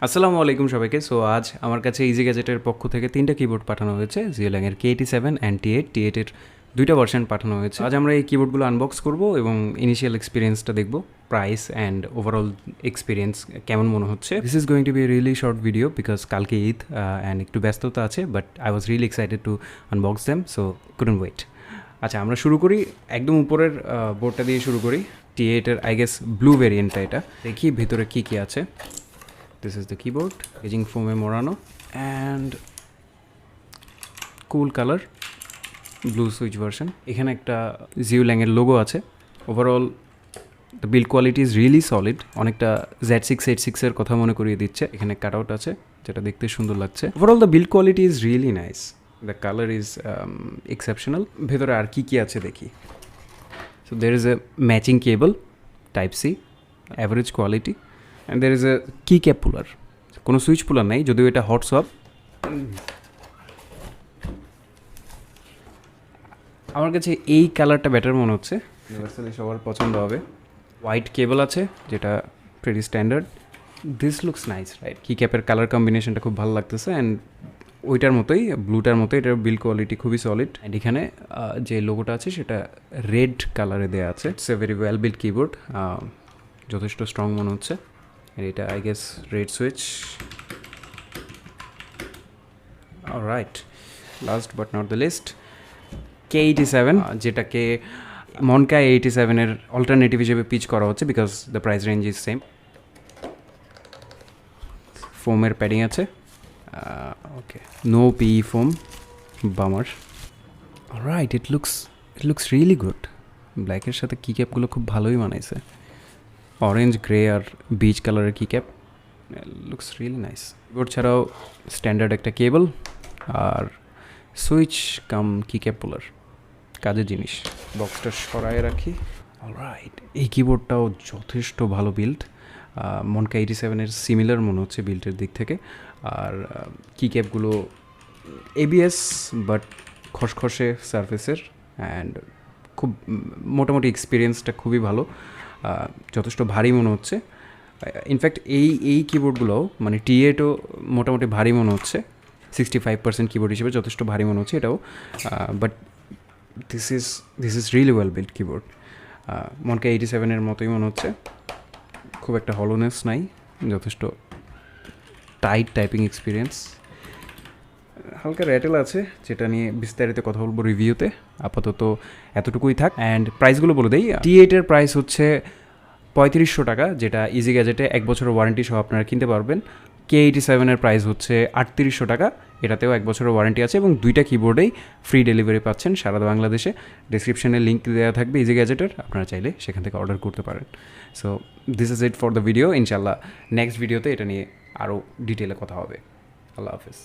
আসসালামু আলাইকুম সবাইকে। সো আজ আমার কাছে ইজি গ্যাজেটের পক্ষ থেকে 3টা কিবোর্ড পাঠানো হয়েছে, জিওল্যাংয়ের K87 অ্যান্ড T8 এর 2টা ভার্সন পাঠানো হয়েছে। আজ আমরা এই কিবোর্ডগুলো আনবক্স করব এবং ইনিশিয়াল এক্সপিরিয়েন্সটা দেখব, প্রাইস অ্যান্ড ওভারঅল এক্সপিরিয়েন্স কেমন মনে হচ্ছে। This is going to be a really short video because কালকে ঈদ অ্যান্ড একটু ব্যস্ততা আছে, but I was really excited to unbox them, so couldn't wait. আচ্ছা, আমরা শুরু করি একদম উপরের বোর্ডটা দিয়ে শুরু করি। T8 এর আই গেস ব্লু ভেরিয়েন্টটা, এটা দেখি ভিতরে কী কী আছে। This is the keyboard, aging foam Maono, and cool color, blue switch version. এখানে একটা Ziyou এর লোগো আছে। Overall the build quality is really solid, অনেকটা Z686 এর কথা মনে করিয়ে দিচ্ছে। এখানে কাটআউট আছে যেটা দেখতে সুন্দর লাগছে। Overall the build quality is really nice, the colour is exceptional. ভেতরে আর কি কি আছে দেখি। So there is a matching cable type C, average quality, and there is a keycap পুলার। কোনো সুইচ পুলার নাই, যদিও এটা হট সোয়াপ। আমার কাছে এই কালারটা বেটার মনে হচ্ছে, ইউনিভার্সালি সবার পছন্দ হবে। হোয়াইট কেবল আছে যেটা pretty standard. This looks nice, right? কি ক্যাপের কালার কম্বিনেশনটা খুব ভালো লাগতেছে, অ্যান্ড ওইটার মতোই, ব্লুটার মতোই এটার বিল্ড কোয়ালিটি খুবই সলিড। অ্যান্ড এখানে যে লোগোটা আছে সেটা রেড কালারে দেওয়া আছে। It's a very well build keyboard, যথেষ্ট স্ট্রং মনে হচ্ছে। এটা I guess red switch. Alright, last but not the least, K87, যেটাকে মনকা A87 এর অল্টারনেটিভ হিসেবে পিচ করা হচ্ছে because the price range is same. ফোমের প্যাডিং আছে, ওকে, নো PE ফোম, বামার। Alright, it looks really good. ব্ল্যাকের সাথে কি ক্যাপগুলো খুব ভালোই বানাইছে, অরেঞ্জ, গ্রে আর বিচ কালারের কি cap, looks really nice. Keyboard ছাড়াও স্ট্যান্ডার্ড একটা কেবল আর সুইচ কাম কি ক্যাপ পুলার, কাজের জিনিস। বক্সটা সরায় রাখি। অলরাইট, এই কিবোর্ডটাও যথেষ্ট ভালো বিল্ড, মনকা 87-এর সিমিলার মনে হচ্ছে বিল্ডের দিক থেকে। আর কি ক্যাপগুলো ABS বাট খসখসে সারফেসের, অ্যান্ড খুব মোটামুটি এক্সপিরিয়েন্সটা খুবই ভালো, যথেষ্ট ভারী মনে হচ্ছে। ইনফ্যাক্ট এই কিবোর্ডগুলোও মানে T8ও মোটামুটি ভারী মনে হচ্ছে, 65% কিবোর্ড হিসেবে যথেষ্ট ভারী মনে হচ্ছে এটাও। But this is really well build keyboard. Monka 87-এর মতোই মনে হচ্ছে, খুব একটা হলোনেস নাই, যথেষ্ট টাইট টাইপিং এক্সপিরিয়েন্স। হালকা র্যাটেল আছে যেটা নিয়ে বিস্তারিত কথা বলবো রিভিউতে, আপাতত এতটুকুই থাক। অ্যান্ড প্রাইসগুলো বলে দিই। T8-এর প্রাইস হচ্ছে 3500 টাকা, যেটা ইজি গ্যাজেটে 1 বছরের ওয়ারেন্টি সহ আপনারা কিনতে পারবেন। K87-এর প্রাইস হচ্ছে 3800 টাকা, এটাতেও 1 বছরের ওয়ারেন্টি আছে এবং 2টা কিবোর্ডেই ফ্রি ডেলিভারি পাচ্ছেন সারা বাংলাদেশে। ডিসক্রিপশনে লিঙ্ক দেওয়া থাকবে ইজি গ্যাজেটের, আপনারা চাইলে সেখান থেকে অর্ডার করতে পারেন। So this is it for the video. ইনশাল্লাহ নেক্সট ভিডিওতে এটা নিয়ে আরও ডিটেলে কথা হবে। আল্লাহ হাফেজ।